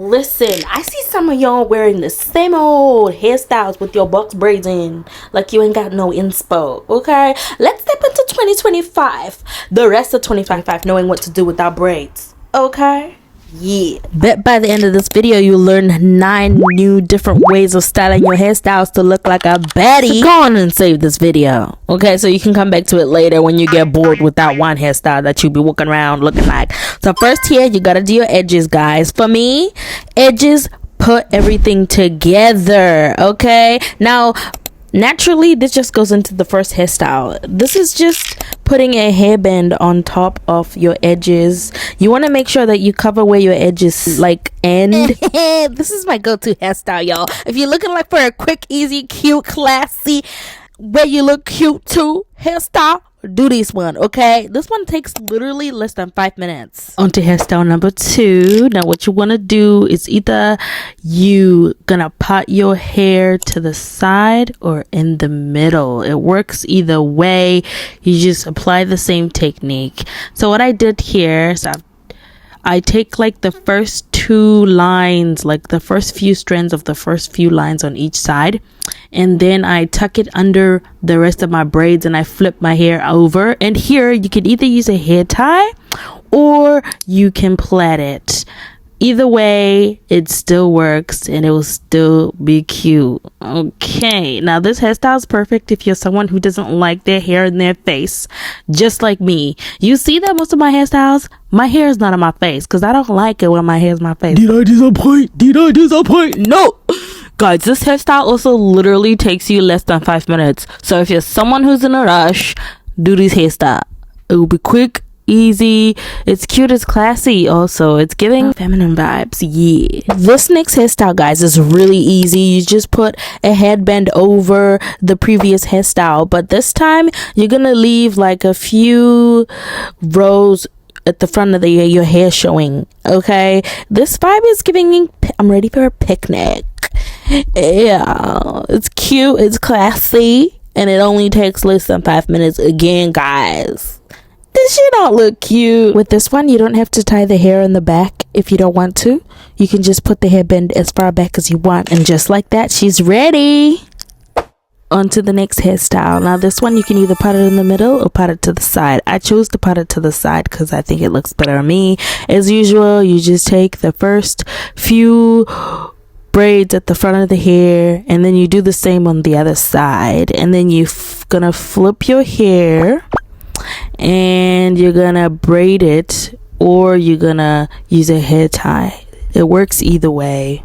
Listen, I see some of y'all wearing the same old hairstyles with your box braids in, like you ain't got no inspo, okay? Let's step into 2025, the rest of 2025 knowing what to do with our braids, okay? Yeah. Bet by the end of this video you'll learn 9 new different ways of styling your hairstyles to look like a baddie. So go on and save this video, okay? So you can come back to it later when you get bored with that one hairstyle that you'll be walking around looking like. So first here, you gotta do your edges, guys. For me, edges put everything together, okay? Now, naturally, this just goes into the first hairstyle. This is just putting a hairband on top of your edges. You want to make sure that you cover where your edges like end. This is my go-to hairstyle, y'all. If you're looking like for a quick, easy, cute, classy, where you look cute too hairstyle, do this one, okay? This one takes literally less than 5 minutes. On to hairstyle number 2. Now what you want to do is either you gonna part your hair to the side or in the middle. It works either way. You just apply the same technique. So what I did here is I take like the first 2 lines, like the first few strands of the first few lines on each side, and then I tuck it under the rest of my braids and I flip my hair over. And here you can either use a hair tie or you can plait it. Either way, it still works and it will still be cute. Okay, now this hairstyle is perfect if you're someone who doesn't like their hair in their face, just like me. You see that most of my hairstyles, my hair is not on my face because I don't like it when my hair is my face. Did I disappoint? Did I disappoint? No! Guys, this hairstyle also literally takes you less than 5 minutes. So if you're someone who's in a rush, do this hairstyle. It will be quick, easy, it's cute, it's classy, also it's giving feminine vibes. Yeah, this next hairstyle, guys, is really easy. You just put a headband over the previous hairstyle, but this time you're gonna leave like a few rows at the front of your hair showing, okay? This vibe is giving me I'm ready for a picnic. Yeah, it's cute, it's classy, and it only takes less than 5 minutes. Again, guys, this shit don't look cute. With this one, you don't have to tie the hair in the back if you don't want to. You can just put the hairband as far back as you want, and just like that, she's ready. On to the next hairstyle. Now this one, you can either part it in the middle or part it to the side. I chose to part it to the side because I think it looks better on me. As usual, you just take the first few braids at the front of the hair and then you do the same on the other side, and then you're gonna flip your hair and you're gonna braid it or you're gonna use a hair tie. It works either way,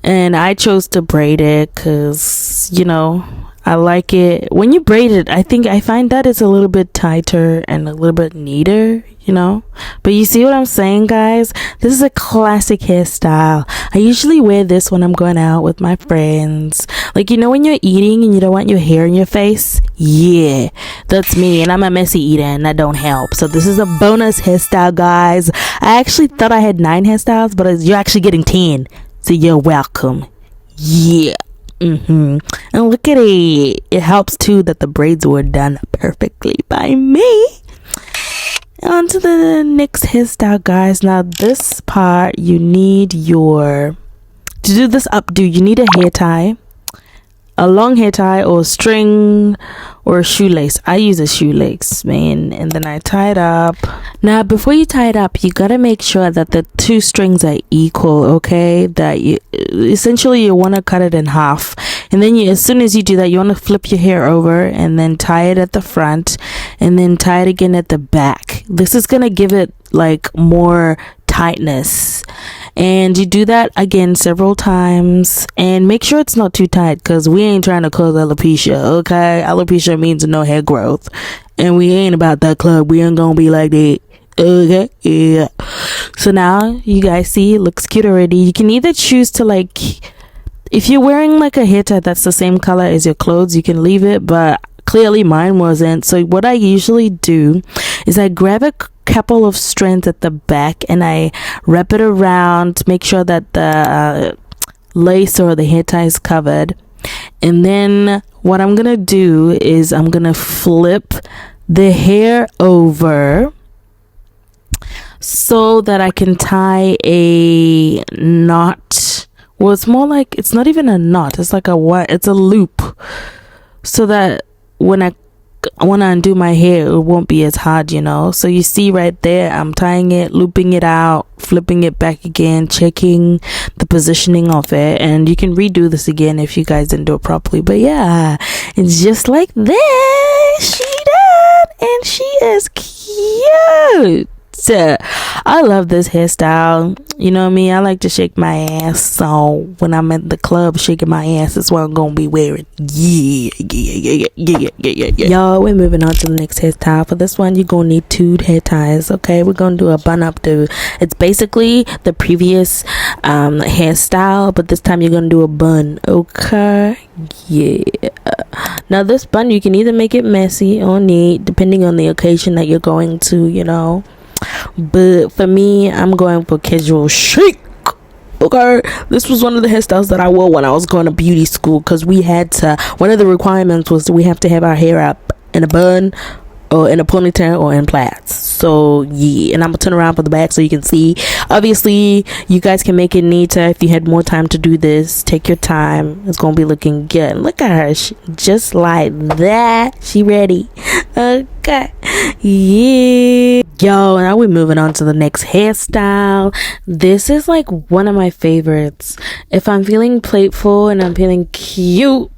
and I chose to braid it because, you know, I like it when you braid it. I find that it's a little bit tighter and a little bit neater, you know. But you see what I'm saying, guys? This is a classic hairstyle. I usually wear this when I'm going out with my friends, like, you know, when you're eating and you don't want your hair in your face. Yeah, that's me, and I'm a messy eater and that don't help. So this is a bonus hairstyle, guys. I actually thought I had 9 hairstyles, but you're actually getting 10, so you're welcome. Yeah. And look at it. It helps too that the braids were done perfectly by me. On to the next hairstyle, guys. Now this part, you need to do this updo, you need a hair tie, a long hair tie or a string or a shoelace. I use a shoelace, man, and then I tie it up. Now before you tie it up, you gotta make sure that the 2 strings are equal, okay? That you essentially want to cut it in half, and then as soon as you do that, you want to flip your hair over and then tie it at the front and then tie it again at the back. This is gonna give it like more tightness, and you do that again several times, and make sure it's not too tight because we ain't trying to cause alopecia, okay? Alopecia means no hair growth, and we ain't about that club. We ain't gonna be like that, okay? Yeah. So now you guys see it looks cute already. You can either choose to, like, if you're wearing like a hair tie that's the same color as your clothes, you can leave it, but clearly mine wasn't. So what I usually do is I grab a couple of strands at the back and I wrap it around to make sure that the lace or the hair tie is covered. And then what I'm gonna do is I'm gonna flip the hair over so that I can tie a knot. Well, it's more like, it's not even a knot, it's like it's a loop, so that when I want to undo my hair, it won't be as hard, you know. So you see right there, I'm tying it, looping it out, flipping it back again, checking the positioning of it, and you can redo this again if you guys didn't do it properly. But yeah, it's just like this. She did, and she is cute. I love this hairstyle. You know me, I like to shake my ass, so when I'm at the club shaking my ass, that's what I'm gonna be wearing. Yeah. Y'all, we're moving on to the next hairstyle. For this one, you're gonna need 2 hair ties. Okay, we're gonna do a bun up-do. It's basically the previous hairstyle, but this time you're gonna do a bun. Okay, yeah. Now this bun, you can either make it messy or neat, depending on the occasion that you're going to, you know. But for me, I'm going for casual chic. Okay, this was one of the hairstyles that I wore when I was going to beauty school, because we had to, one of the requirements was we have to have our hair up in a bun or in a ponytail or in plaits. So yeah, and I'm gonna turn around for the back so you can see. Obviously you guys can make it neater if you had more time to do this. Take your time, it's gonna be looking good. Look at her, just like that, she ready. Okay, yeah. Yo, now we're moving on to the next hairstyle. This is like one of my favorites. If I'm feeling playful and I'm feeling cute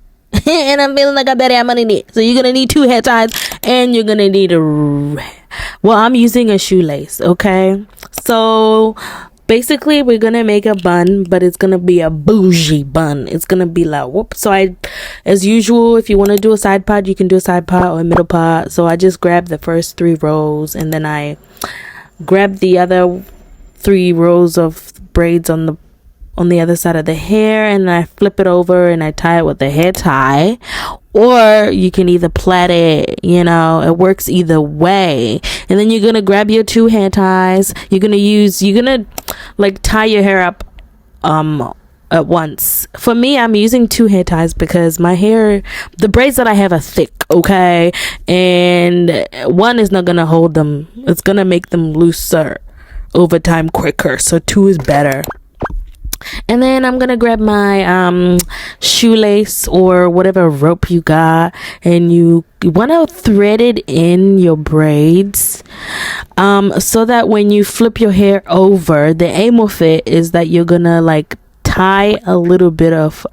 and I'm feeling like I better have money in it, so you're gonna need 2 hair ties, and you're gonna need well, I'm using a shoelace. Okay, so basically we're gonna make a bun, but it's gonna be a bougie bun. It's gonna be like whoop. So I, as usual, if you want to do a side part, you can do a side part or a middle part. So I just grab the first 3 rows, and then I grab the other 3 rows of braids on the other side of the hair, and I flip it over and I tie it with a hair tie. Or you can either plait it, you know, it works either way. And then you're gonna grab your 2 hair ties. You're gonna like tie your hair up at once. For me, I'm using 2 hair ties because my hair, the braids that I have are thick, okay, and one is not gonna hold them. It's gonna make them looser over time quicker, so 2 is better. And then I'm gonna grab my shoelace or whatever rope you got, and you want to thread it in your braids, so that when you flip your hair over, the aim of it is that you're gonna like tie a little bit of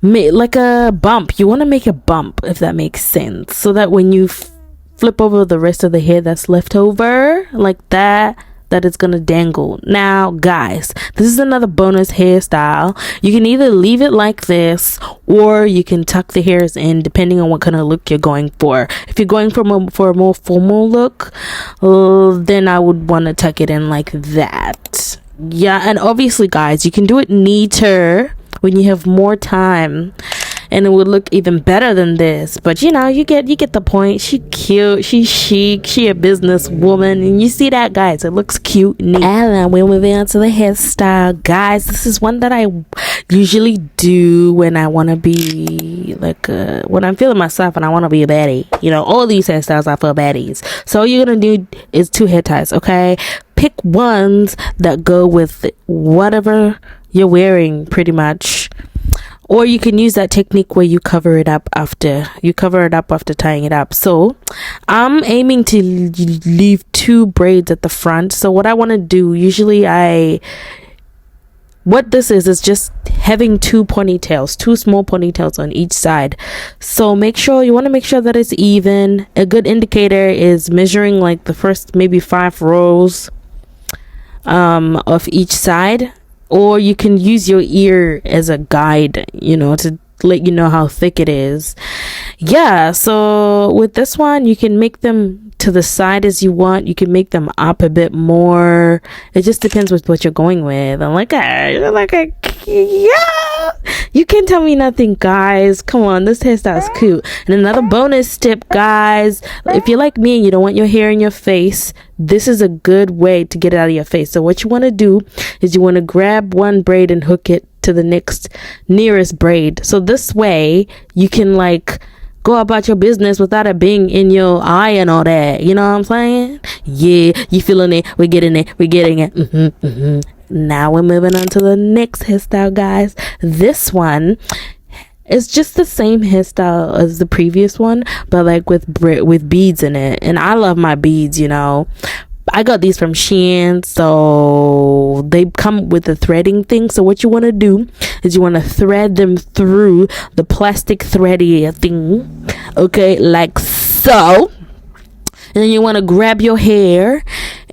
like a bump. You want to make a bump, if that makes sense, so that when you flip over the rest of the hair that's left over like that it's gonna dangle. Now guys, this is another bonus hairstyle. You can either leave it like this, or you can tuck the hairs in, depending on what kind of look you're going for. If you're going for a more formal look, then I would want to tuck it in like that. Yeah, and obviously guys, you can do it neater when you have more time, and it would look even better than this. But you know, you get the point. She cute, she chic, she a business woman, and you see that, guys, it looks cute and neat. And then we're moving on to the hairstyle. Guys, this is one that I usually do when I want to be like when I'm feeling myself and I want to be a baddie. You know, all these hairstyles are for baddies. So all you're gonna do is 2 hair ties. Okay, pick ones that go with whatever you're wearing, pretty much. Or you can use that technique where you cover it up after tying it up. So I'm aiming to leave 2 braids at the front. So what I want to do, usually what this is just having 2 ponytails, 2 small ponytails on each side. So you want to make sure that it's even. A good indicator is measuring like the first maybe 5 rows of each side. Or you can use your ear as a guide, you know, to let you know how thick it is. Yeah, so with this one, you can make them to the side as you want. You can make them up a bit more. It just depends with what you're going with. I'm like, yeah, you can't tell me nothing, guys. Come on, this hairstyle is cute. And another bonus tip, guys, if you're like me and you don't want your hair in your face, this is a good way to get it out of your face. So what you want to do is you want to grab one braid and hook it to the nearest braid. So this way you can like go about your business without it being in your eye and all that. You know what I'm saying? Yeah, you feeling it? We're getting it. Now we're moving on to the next hairstyle, guys. This one is just the same hairstyle as the previous one, but like with beads in it. And I love my beads, you know. I got these from Shein, so they come with the threading thing. So what you want to do is you want to thread them through the plastic thready thing, okay, like so. And then you want to grab your hair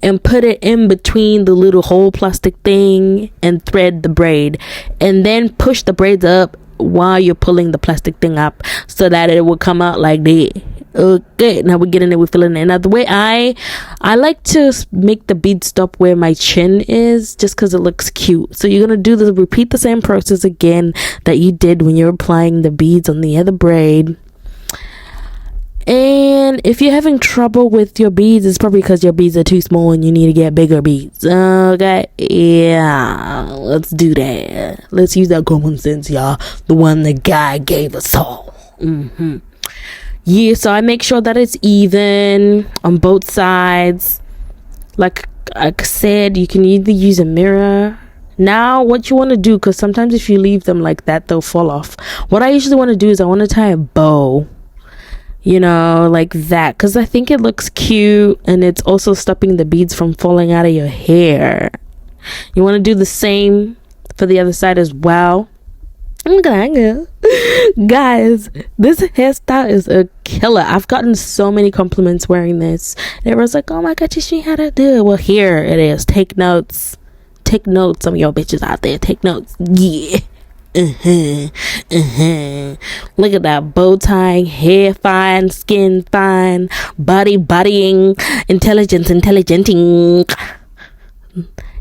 and put it in between the little whole plastic thing and thread the braid, and then push the braids up while you're pulling the plastic thing up so that it will come out like that. Okay, now we're getting it, we're filling it. Now the way I like to make the bead stop where my chin is, just because it looks cute. So you're gonna repeat the same process again that you did when you're applying the beads on the other braid. And if you're having trouble with your beads, it's probably because your beads are too small and you need to get bigger beads. Okay, yeah, let's do that. Let's use that common sense, y'all, the one the guy gave us all. Yeah, so I make sure that it's even on both sides. Like I said, you can either use a mirror. Now what you want to do, because sometimes if you leave them like that, they'll fall off. What I usually want to do is I want to tie a bow, you know, like that, because I think it looks cute and it's also stopping the beads from falling out of your hair. You want to do the same for the other side as well. Okay, guys, this hairstyle is a killer. I've gotten so many compliments wearing this. Everyone's like, oh my god, you see how to do it. Well, here it is. Take notes, some of y'all bitches out there, take notes. Yeah. Look at that, bow tie, hair fine, skin fine, bodying, intelligenting.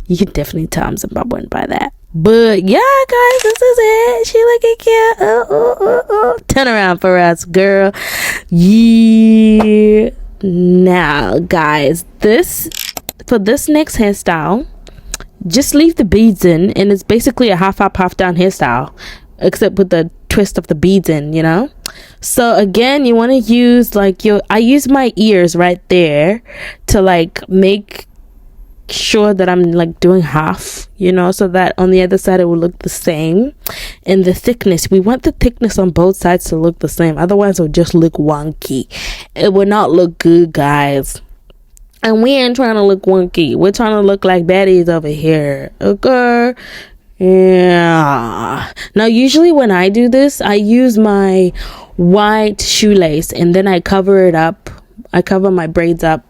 You can definitely tell I'm Zimbabwean by that. But yeah, guys, this is it. She looking cute. Turn around for us, girl. Yeah. Now, guys, for this next hairstyle, just leave the beads in, and it's basically a half up, half down hairstyle, except with the twist of the beads in, you know. So again, you want to use like I use my ears right there to like make sure that I'm like doing half, you know, so that on the other side it will look the same. And the thickness, we want the thickness on both sides to look the same, otherwise it'll just look wonky. It will not look good, guys. And we ain't trying to look wonky, we're trying to look like baddies over here, okay? Yeah. Now usually when I do this, I use my white shoelace and then I cover it up. I cover my braids up.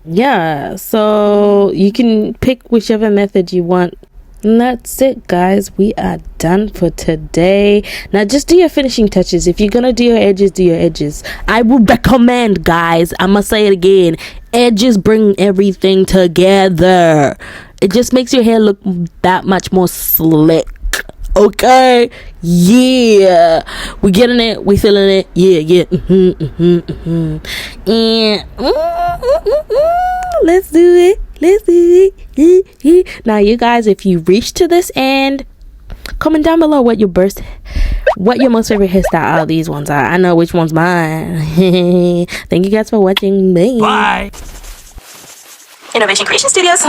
Yeah, so you can pick whichever method you want. And that's it, guys. We are done for today. Now just do your finishing touches. If you're gonna do your edges, do your edges. I would recommend, guys, I'm gonna say it again, edges bring everything together. It just makes your hair look that much more slick. Okay, yeah, we getting it, we feeling it, yeah. And let's do it. Now you guys, if you reach to this end, comment down below what your most favorite hairstyle out of these ones are. I know which one's mine. Thank you guys for watching. Bye. Innovation Creation Studios.